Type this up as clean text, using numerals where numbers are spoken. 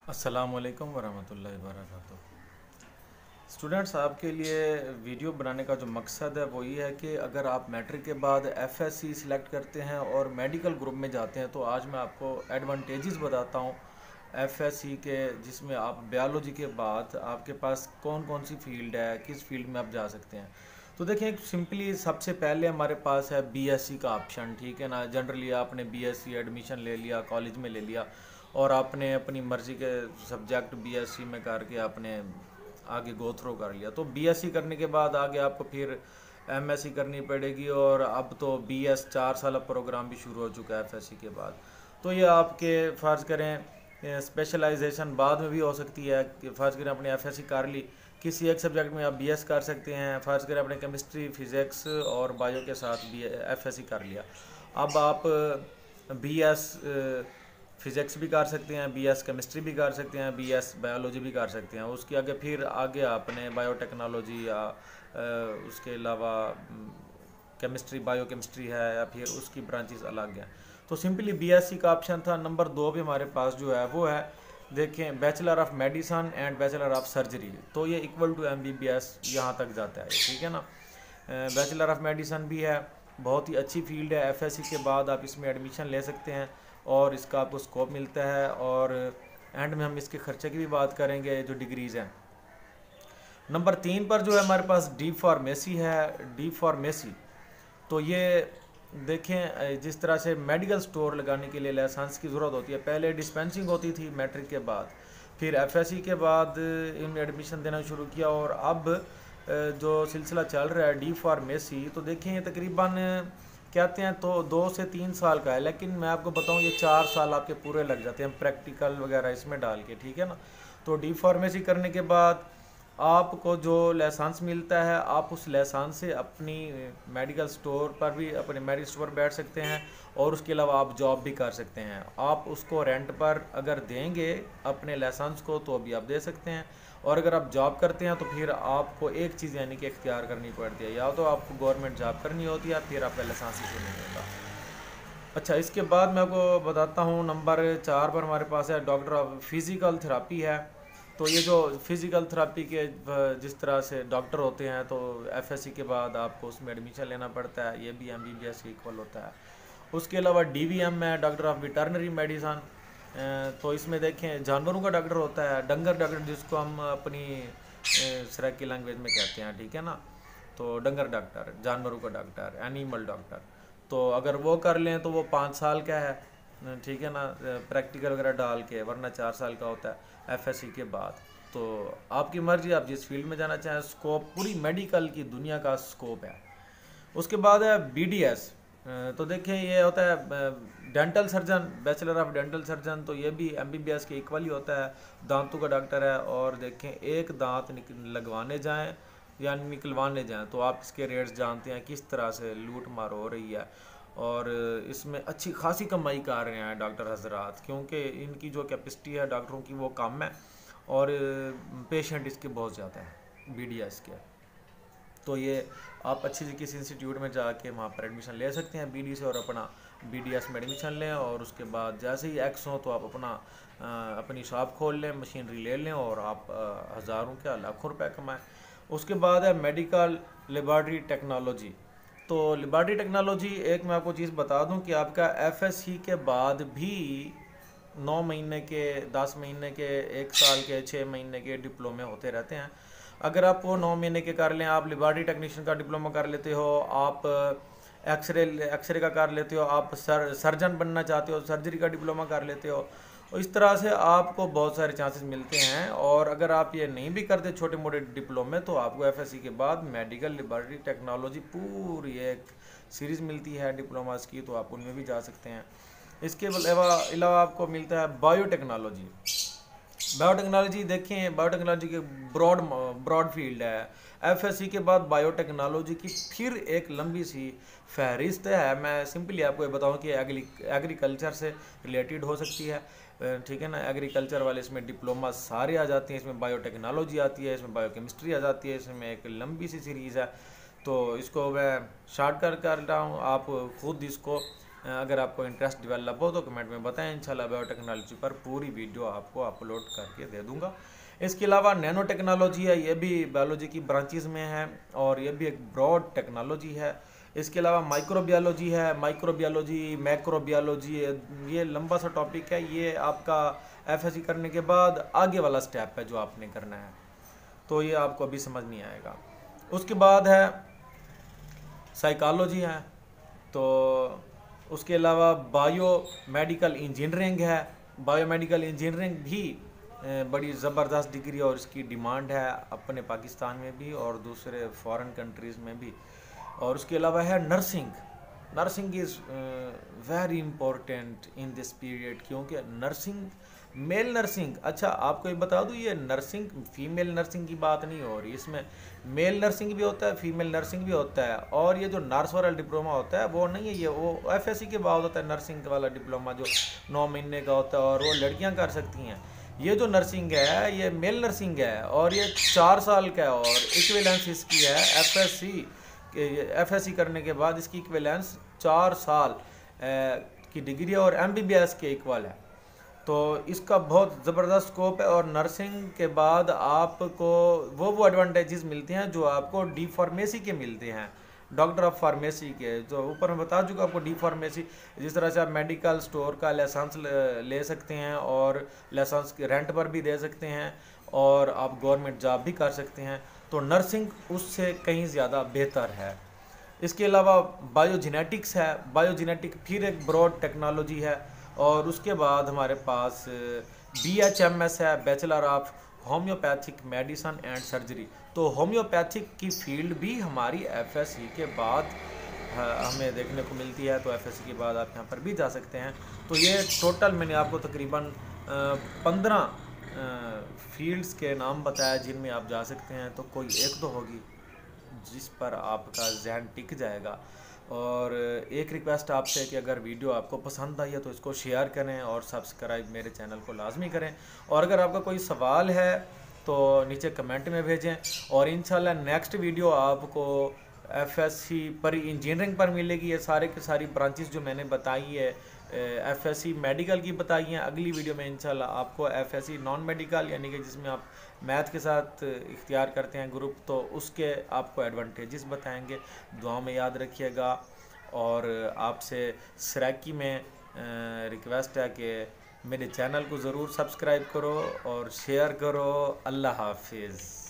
अस्सलामुअलैकुम वरहमतुल्लाहि वबरकातुहू। स्टूडेंट्स, आपके लिए वीडियो बनाने का जो मकसद है वो ये है कि अगर आप मैट्रिक के बाद एफएससी सिलेक्ट करते हैं और मेडिकल ग्रुप में जाते हैं तो आज मैं आपको एडवांटेजेस बताता हूँ एफएससी के, जिसमें आप बायोलॉजी के बाद आपके पास कौन कौन सी फील्ड है, किस फील्ड में आप जा सकते हैं। तो देखिए, सिंपली सबसे पहले हमारे पास है बीएससी का ऑप्शन। ठीक है ना, जनरली आपने बीएससी एडमिशन ले लिया, कॉलेज में ले लिया और आपने अपनी मर्ज़ी के सब्जेक्ट बीएससी में करके आपने आगे गो थ्रो कर लिया। तो बीएससी करने के बाद आगे आपको फिर एमएससी करनी पड़ेगी और अब तो बीएस 4 साल प्रोग्राम भी शुरू हो चुका है एफएससी के बाद। तो ये आपके फ़र्ज़ करें स्पेशलाइजेशन बाद में भी हो सकती है कि फ़र्ज़ करें आपने एफएससी कर ली, किसी एक सब्जेक्ट में आप बीएस कर सकते हैं। फ़र्ज़ करें आपने केमिस्ट्री, फिज़िक्स और बायो के साथ बी एफएससी कर लिया। अब आप बीएस फिज़िक्स भी कर सकते हैं, बीएस केमिस्ट्री भी कर सकते हैं, बीएस बायोलॉजी भी कर सकते हैं। उसके आगे फिर आगे आपने बायोटेक्नोलॉजी या उसके अलावा केमिस्ट्री, बायोकेमिस्ट्री है या फिर उसकी ब्रांचेस अलग हैं। तो सिंपली बीएससी का ऑप्शन था। नंबर 2 पे हमारे पास जो है वो है, देखें, bachelor of medicine and bachelor of surgery. तो ये इक्वल टू एमबीबीएस यहाँ तक जाता है, ठीक है ना। बैचलर ऑफ मेडिसन भी है, बहुत ही अच्छी फील्ड है। एफएससी के बाद आप इसमें एडमिशन ले सकते हैं और इसका आपको स्कोप मिलता है। और एंड में हम इसके खर्चे की भी बात करेंगे जो डिग्रीज़ हैं। नंबर 3 पर जो है हमारे पास डी फार्मेसी है। डी फार्मेसी तो ये देखें, जिस तरह से मेडिकल स्टोर लगाने के लिए लाइसेंस की ज़रूरत होती है, पहले डिस्पेंसिंग होती थी मैट्रिक के बाद, फिर एफएससी के बाद इनमें एडमिशन देना शुरू किया और अब जो सिलसिला चल रहा है डी फार्मेसी, तो देखें तकरीबन कहते हैं तो 2 से 3 साल का है, लेकिन मैं आपको बताऊं ये 4 साल आपके पूरे लग जाते हैं प्रैक्टिकल वगैरह इसमें डाल के, ठीक है ना। तो डी फार्मेसी करने के बाद आपको जो लाइसेंस मिलता है, आप उस लाइसेंस से अपनी मेडिकल स्टोर पर भी, अपने मेडिकल स्टोर बैठ सकते हैं और उसके अलावा आप जॉब भी कर सकते हैं। आप उसको रेंट पर अगर देंगे अपने लाइसेंस को तो अभी आप दे सकते हैं, और अगर आप जॉब करते हैं तो फिर आपको एक चीज़ यानी कि इख्तियार करनी पड़ती है, या तो आपको गवर्नमेंट जॉब करनी होती है फिर आपका लाइसेंस इशू नहीं होता। अच्छा, इसके बाद मैं आपको बताता हूँ नंबर 4 पर हमारे पास है डॉक्टर ऑफ फिज़िकल थेरापी है। तो ये जो फिज़िकल थेरापी के जिस तरह से डॉक्टर होते हैं, तो एफएससी के बाद आपको उसमें एडमिशन लेना पड़ता है, ये भी एमबीबीएस के इक्वल होता है। उसके अलावा डीवीएम है, डॉक्टर ऑफ वेटरनरी मेडिसन। तो इसमें देखें जानवरों का डॉक्टर होता है, डंगर डॉक्टर जिसको हम अपनी सराइकी लैंग्वेज में कहते हैं, ठीक है ना। तो डंगर डॉक्टर, जानवरों का डॉक्टर, एनिमल डॉक्टर, तो अगर वो कर लें तो वो 5 साल का है, ठीक है ना, प्रैक्टिकल वगैरह डाल के, वरना 4 साल का होता है एफएससी के बाद। तो आपकी मर्जी, आप जिस फील्ड में जाना चाहें, स्कोप पूरी मेडिकल की दुनिया का स्कोप है। उसके बाद है बीडीएस। तो देखें ये होता है dental surgeon, bachelor of dental surgeon. तो ये भी एमबीबीएस के इक्वल ही होता है, दांतों का डॉक्टर है। और देखें, एक दांत लगवाने जाएं या निकलवाने जाएं तो आप इसके रेट्स जानते हैं, किस तरह से लूट मार हो रही है। और इसमें अच्छी खासी कमाई कर रहे हैं डॉक्टर हजरात, क्योंकि इनकी जो कैपेसिटी है डॉक्टरों की वो कम है और पेशेंट इसके बहुत ज़्यादा हैं बीडीएस के। तो ये आप अच्छी सी किसी इंस्टीट्यूट में जाके वहाँ पर एडमिशन ले सकते हैं बीडी से, और अपना बीडीएस में एडमिशन लें। और उसके बाद जैसे ही एक्स हो तो आप अपना अपनी शॉप खोल लें, मशीनरी ले लें और आप हज़ारों क्या लाखों रुपए कमाएं। उसके बाद है मेडिकल लेबॉर्ट्री टेक्नोलॉजी। तो लेबॉर्ट्री टेक्नोलॉजी, एक मैं आपको चीज़ बता दूं कि आपका एफएससी के बाद भी 9 महीने के, 10 महीने के, 1 साल के, 6 महीने के डिप्लोमे होते रहते हैं। अगर आप वो 9 महीने के कर लें, आप लेबॉर्ट्री टेक्नीशियन का डिप्लोमा कर लेते हो, आप एक्सरे का कर लेते हो, आप सर्जन बनना चाहते हो, सर्जरी का डिप्लोमा कर लेते हो, इस तरह से आपको बहुत सारे चांसेस मिलते हैं। और अगर आप ये नहीं भी करते छोटे मोटे डिप्लोमे, तो आपको एफएससी के बाद मेडिकल लेबॉर्ट्री टेक्नोलॉजी पूरी एक सीरीज़ मिलती है डिप्लोमास की, तो आप उनमें भी जा सकते हैं। इसके अलावा आपको मिलता है बायोटेक्नोलॉजी। बायोटेक्नोलॉजी देखें, बायोटेक्नोलॉजी की ब्रॉड ब्रॉड फील्ड है। एफएससी के बाद बायोटेक्नोलॉजी की फिर एक लंबी सी फहरिस्त है। मैं सिंपली आपको ये बताऊं कि एग्रीकल्चर से रिलेटेड हो सकती है, ठीक है ना। एग्रीकल्चर वाले इसमें डिप्लोमा सारे आ जाते हैं, इसमें बायोटेक्नोलॉजी आती है, इसमें बायोकेमिस्ट्री आ जाती है, इसमें एक लंबी सी सीरीज़ है। तो इसको मैं शार्ट कर रहा हूँ, आप खुद इसको अगर आपको इंटरेस्ट डेवलप हो तो कमेंट में बताएं, इंशाल्लाह बायोटेक्नोलॉजी पर पूरी वीडियो आपको अपलोड करके दे दूंगा। इसके अलावा नैनो टेक्नोलॉजी है, ये भी बायोलॉजी की ब्रांचेस में है और ये भी एक ब्रॉड टेक्नोलॉजी है। इसके अलावा माइक्रोबायोलॉजी है, माइक्रोबायोलॉजी, मैक्रोबायोलॉजी, ये लंबा सा टॉपिक है। ये आपका एफएससी करने के बाद आगे वाला स्टेप है जो आपने करना है, तो ये आपको अभी समझ नहीं आएगा। उसके बाद है साइकोलॉजी है, तो उसके अलावा बायो मेडिकल इंजीनियरिंग है। बायोमेडिकल इंजीनियरिंग भी बड़ी ज़बरदस्त डिग्री और इसकी डिमांड है अपने पाकिस्तान में भी और दूसरे फॉरेन कंट्रीज़ में भी। और उसके अलावा है nursing. Nursing is very important in this period, क्योंकि नर्सिंग, मेल नर्सिंग, अच्छा आपको ये बता दूँ, ये नर्सिंग फीमेल नर्सिंग की बात नहीं हो रही, इसमें मेल नर्सिंग भी होता है, फीमेल नर्सिंग भी होता है। और ये जो नर्स वाला डिप्लोमा होता है वो नहीं है, ये वो एफएससी के बाद होता है नर्सिंग वाला डिप्लोमा जो 9 महीने का होता है और वो लड़कियां कर सकती हैं। ये जो नर्सिंग है ये मेल नर्सिंग है और ये 4 साल का है और इक्विवेलेंस इसकी है एफएससी करने के बाद इसकी इक्विवेलेंस 4 साल की डिग्री और एमबीबीएस के इक्वल है। तो इसका बहुत ज़बरदस्त स्कोप है और नर्सिंग के बाद आपको वो एडवांटेजेस मिलते हैं जो आपको डी फार्मेसी के मिलते हैं, डॉक्टर ऑफ फार्मेसी के। जो ऊपर मैं बता चुका आपको डी फार्मेसी, जिस तरह से आप मेडिकल स्टोर का लाइसेंस ले सकते हैं और लाइसेंस रेंट पर भी दे सकते हैं और आप गवर्नमेंट जॉब भी कर सकते हैं, तो नर्सिंग उससे कहीं ज़्यादा बेहतर है। इसके अलावा बायोजेनेटिक्स है, बायोजेनेटिक फिर एक ब्रॉड टेक्नोलॉजी है। और उसके बाद हमारे पास BHMS है, bachelor of homeopathic medicine and surgery. तो होम्योपैथिक की फील्ड भी हमारी एफएससी के बाद हमें देखने को मिलती है, तो एफएससी के बाद आप यहाँ पर भी जा सकते हैं। तो ये टोटल मैंने आपको तकरीबन 15 फील्ड्स के नाम बताया जिनमें आप जा सकते हैं, तो कोई एक तो होगी जिस पर आपका जहन टिक जाएगा। और एक रिक्वेस्ट आपसे कि अगर वीडियो आपको पसंद आई है तो इसको शेयर करें और सब्सक्राइब मेरे चैनल को लाजमी करें। और अगर आपका कोई सवाल है तो नीचे कमेंट में भेजें और इंशाल्लाह नेक्स्ट वीडियो आपको एफएससी पर इंजीनियरिंग पर मिलेगी। ये सारे की सारी ब्रांचेस जो मैंने बताई है, एफएससी मेडिकल की बताई हैं। अगली वीडियो में इंशाल्लाह आपको एफएससी नॉन मेडिकल यानी कि जिसमें आप मैथ के साथ इख्तियार करते हैं ग्रुप, तो उसके आपको एडवांटेजेस बताएंगे। दुआ में याद रखिएगा और आपसे सराकी में रिक्वेस्ट है कि मेरे चैनल को ज़रूर सब्सक्राइब करो और शेयर करो। अल्लाह हाफिज़।